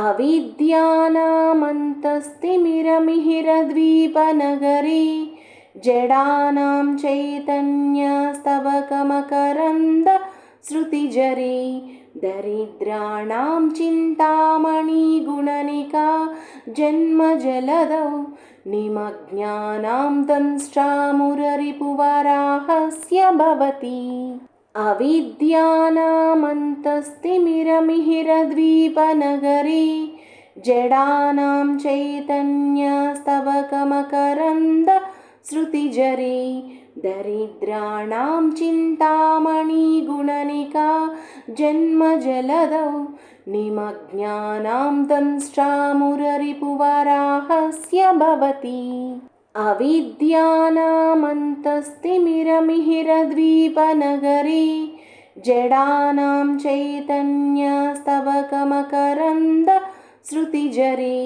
अविद्यानामन्तस्तिमिरमिहिरद्वीपनगरी जडानां चैतन्यस्तबकमकरन्दश्रुतिझरी दरिद्राणां चिन्तामणिगुणनिका जन्मजलदौ निमग्नानां दंष्ट्रामुररिपुवराहस्य भवति। अविद्यानामन्तस्तिमिरमिहिरद्वीपनगरी जडानां चैतन्यस्तबकमकरन्दश्रुतिझरी दरिद्राणां चिन्तामणिगुणनिका जन्मजलदौ निमग्नानां दंष्ट्रामुररिपुवराहस्य भवति। अविद्यानामन्तस्तिमिरमिहिरद्वीपनगरी जडानां चैतन्यस्तबकमकरन्दश्रुतिझरी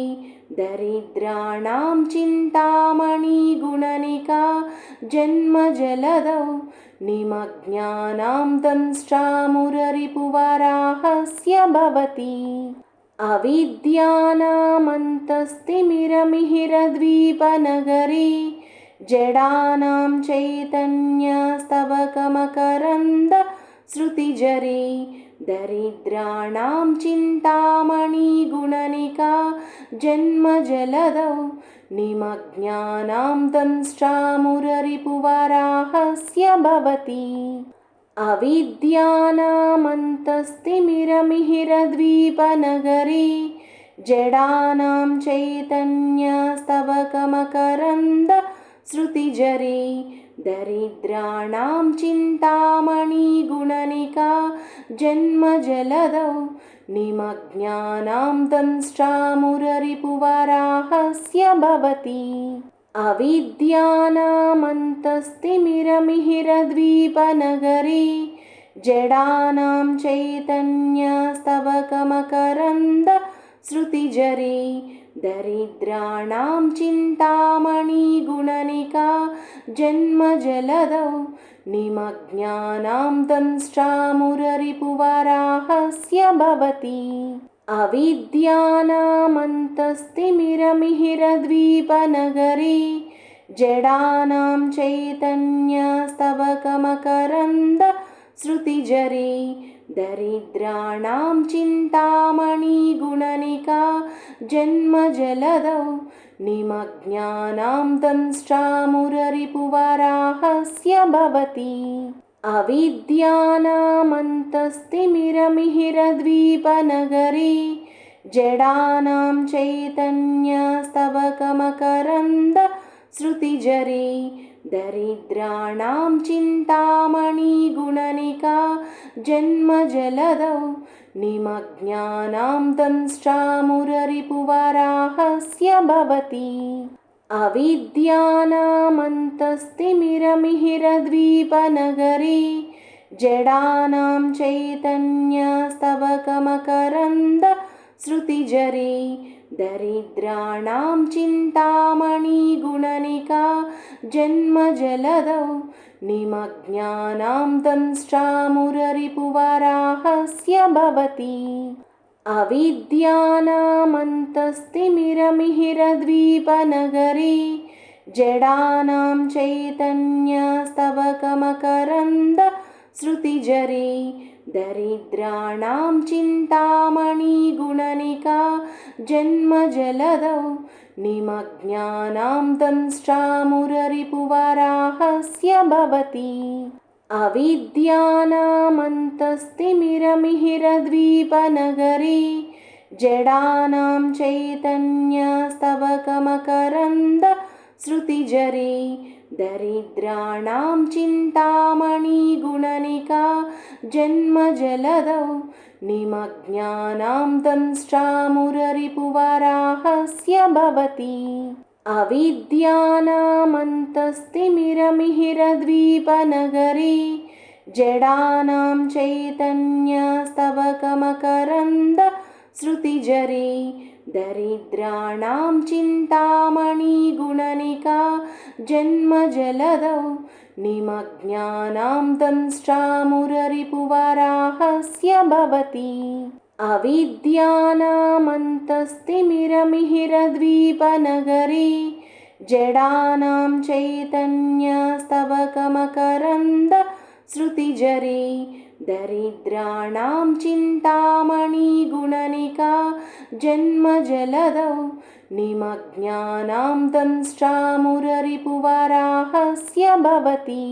दरिद्राणां चिन्तामणिगुणनिका जन्मजलदौ निमग्नानां दंष्ट्रामुररिपुवराहस्य भवति। अविद्यानामन्तस्तिमिरमिहिरद्वीपनगरी जडानां चैतन्यस्तबकमकरन्दश्रुतिझरी दरिद्राणां चिन्तामणिगुणनिका जन्मजलदौ निमग्नानां दंष्ट्रामुररिपुवराहस्य भवति। अविद्यानामन्तस्तिमिरमिहिरद्वीपनगरी जडानां चैतन्यस्तबकमकरन्दश्रुतिझरी दरिद्राणां चिन्तामणिगुणनिका जन्मजलदौ निमग्नानां दंष्ट्रामुररिपुवराहस्य भवति। अविद्यानामन्तस्तिमिरमिहिरद्वीपनगरी जडानां चैतन्यस्तबकमकरन्दश्रुतिझरी दरिद्राणां चिन्तामणिगुणनिका जन्मजलदौ निमग्नानां दंष्ट्रामुररिपुवराहस्य भवति। अविद्यानामन्तस्तिमिरमिहिरद्वीपनगरी जडानां चैतन्यस्तबकमकरन्दश्रुतिझरी दरिद्राणां चिन्तामणिगुणनिका जन्मजलदौ निमग्नानां दंष्ट्रामुररिपुवराहस्य भवति। अविद्यानामन्तस्तिमिरमिहिरद्वीपनगरी जडानां चैतन्यस्तबकमकरन्दश्रुतिझरी दरिद्राणां चिन्तामणिगुणनिका जन्मजलदौ निमग्नानां दंष्ट्रामुररिपुवराहस्य भवति। अविद्यानामन्तस्तिमिरमिहिरद्वीपनगरी जडानां चैतन्यस्तबकमकरन्दश्रुतिझरी दरिद्राणां चिन्तामणिगुणनिका जन्मजलदौ निमग्नानां दंष्ट्रामुररिपुवराहस्य भवति। अविद्यानामन्तस्तिमिरमिहिरद्वीपनगरी जडानां चैतन्यस्तबकमकरन्दश्रुतिझरी दरिद्राणां चिन्तामणिगुणनिका जन्मजलदौ निमग्नानां दंष्ट्रामुररिपुवराहस्य भवति। अविद्यानामन्तस्तिमिरमिहिरद्वीपनगरी जडानां चैतन्यस्तबकमकरन्दश्रुतिझरी दरिद्राणां चिन्तामणिगुणनिका जन्मजलदौ निमग्नानां दंष्ट्रामुररिपुवराहस्य भवति। अविद्यानामन्तस्तिमिरमिहिरद्वीपनगरी जडानां चैतन्यस्तबकमकरन्दश्रुतिझरी दरिद्राणां चिन्तामणिगुणनिका जन्मजलदौ निमग्नानां दंष्ट्रामुररिपुवराहस्य भवति। अविद्यानामन्तस्तिमिरमिहिरद्वीपनगरी जडानां चैतन्यस्तबकमकरन्दश्रुतिझरी दरिद्राणां चिन्तामणिगुणनिका जन्मजलदौ निमग्नानां दंष्ट्रामुररिपुवराहस्य भवति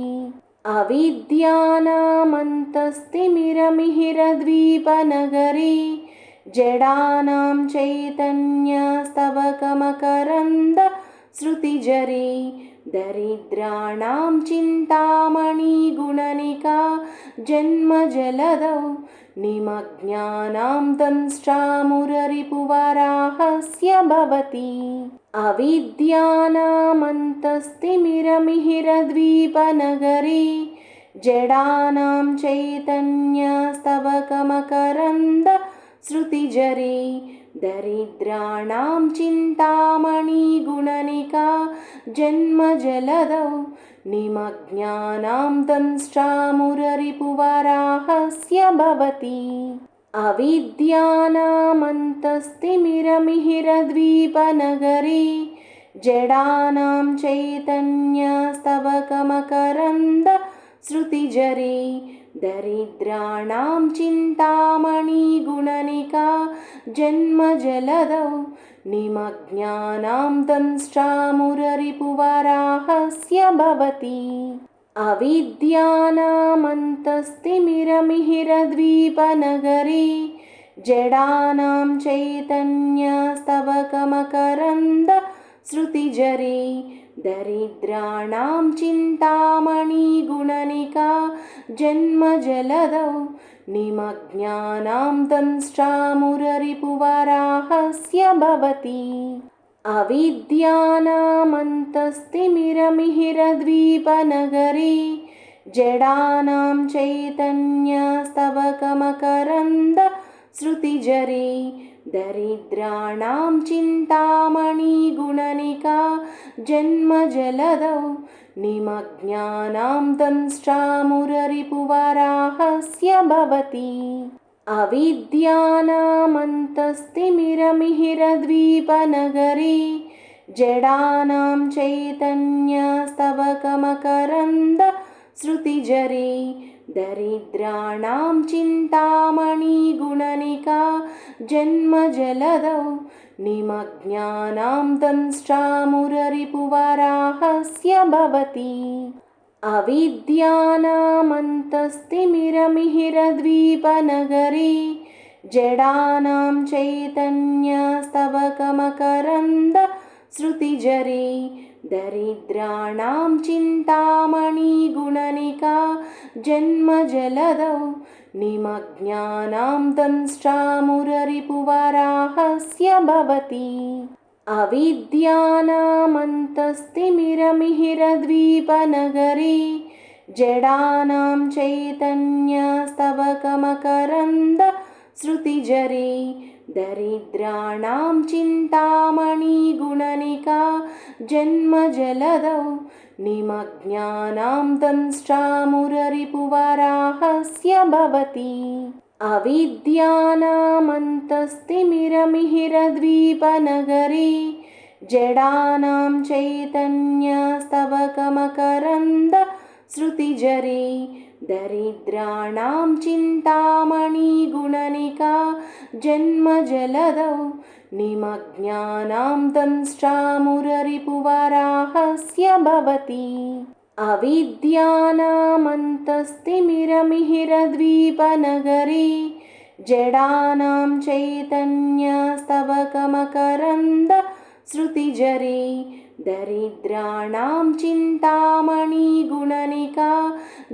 अविद्यानामन्तस्तिमिरमिहिरद्वीपनगरी जडानां चैतन्यस्तबकमकरन्दश्रुतिझरी दरिद्राणां चिन्तामणिगुणनिका जन्मजलदौ निमग्नानां दंष्ट्रामुररिपुवराहस्य भवति अविद्यानामन्तस्तिमिरमिहिरद्वीपनगरी जडानां चैतन्यस्तबकमकरन्दश्रुतिझरी दरिद्राणां चिन्तामणिगुणनिका जन्मजलदौ निमग्नानां दंष्ट्रामुररिपुवराहस्य भवति अविद्यानामन्तस्तिमिरमिहिरद्वीपनगरी जडानां चैतन्यस्तबकमकरन्दश्रुतिझरी दरिद्राणां चिन्तामणिगुणनिका जन्मजलदौ निमग्नानां दंष्ट्रामुररिपुवराहस्य भवति अविद्यानामन्तस्तिमिरमिहिरद्वीपनगरी जडानां चैतन्यस्तबकमकरन्दश्रुतिझरी दरिद्राणां चिन्तामणिगुणनिका जन्मजलदौ निमग्नानां दंष्ट्रामुररिपुवराहस्य भवति अविद्यानामन्तस्तिमिरमिहिरद्वीपनगरी जडानां चैतन्यस्तबकमकरन्दश्रुतिझरी दरिद्राणां चिन्तामणिगुणनिका जन्मजलदौ निमग्नानां दंष्ट्रामुररिपुवराहस्य भवति अविद्यानामन्तस्तिमिरमिहिरद्वीपनगरी जडानां चैतन्यस्तबकमकरन्दश्रुतिझरी दरिद्राणां चिन्तामणिगुणनिका जन्मजलदौ निमग्नानां दंष्ट्रामुररिपुवराहस्य भवति अविद्यानामन्तस्तिमिरमिहिरद्वीपनगरी जडानां चैतन्यस्तबकमकरन्दश्रुतिझरी दरिद्राणां चिन्तामणिगुणनिका जन्मजलदौ निमग्नानां दंष्ट्रामुररिपुवराहस्य भवति अविद्यानामन्तस्तिमिरमिहिरद्वीपनगरी जडानां चैतन्यस्तबकमकरन्दश्रुतिझरी दरिद्राणां चिन्तामणिगुणनिका जन्मजलदौ निमग्नानां दंष्ट्रामुररिपुवराहस्य भवति अविद्यानामन्तस्तिमिरमिहिरद्वीपनगरी जडानां चैतन्यस्तबकमकरन्दश्रुतिझरी दरिद्राणां चिन्तामणिगुणनिका जन्मजलदौ निमग्नानां दंष्ट्रामुररिपुवराहस्य भवति अविद्यानामन्तस्तिमिरमिहिरद्वीपनगरी जडानां चैतन्यस्तबकमकरन्दश्रुतिझरी दरिद्राणां चिन्तामणिगुणनिका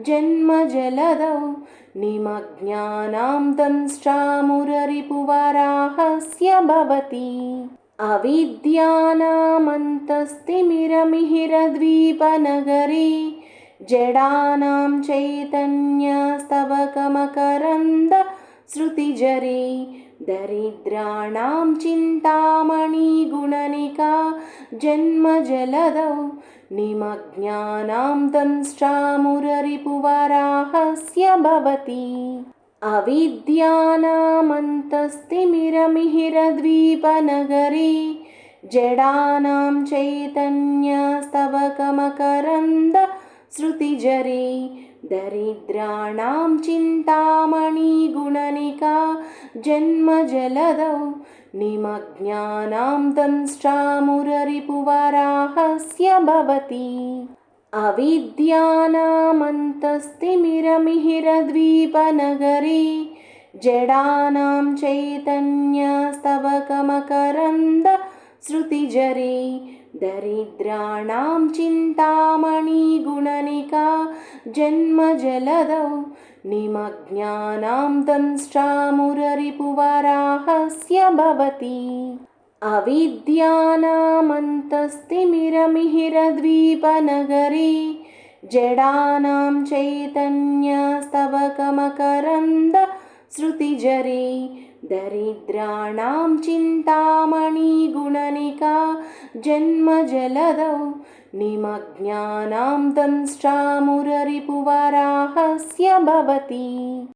जन्मजलदौ निमग्नानां दंष्ट्रामुररिपुवराहस्य भवति अविद्यानामन्तस्तिमिरमिहिरद्वीपनगरी जडानां चैतन्यस्तबकमकरन्दश्रुतिझरी दरिद्राणां चिन्तामणिगुणनिका जन्मजलदौ निमग्नानां दंष्ट्रामुररिपुवराहस्य भवति अविद्यानामन्तस्तिमिरमिहिरद्वीपनगरे जडानां चैतन्यस्तबकमकरन्दश्रुतिझरे दरिद्राणां चिन्तामणिगुणनिका जन्मजलदौ निमग्नानां दंष्ट्रामुररिपुवराहस्य भवति अविद्यानामन्तस्तिमिरमिहिरद्वीपनगरे जडानां चैतन्यस्तबकमकरन्दश्रुतिझरे दरिद्राणां चिन्तामणिगुणनिका जन्मजलदौ निमग्नानां दंष्ट्रामुररिपुवराहस्य भवति अविद्यानामन्तस्तिमिरमिहिरद्वीपनगरे जडानां चैतन्यस्तबकमकरन्दश्रुतिझरे दरिद्राणां चिन्तामणिगुणनिका जन्मजलदौ निमग्नानां दंष्ट्रामुररिपुवराहस्य भवति।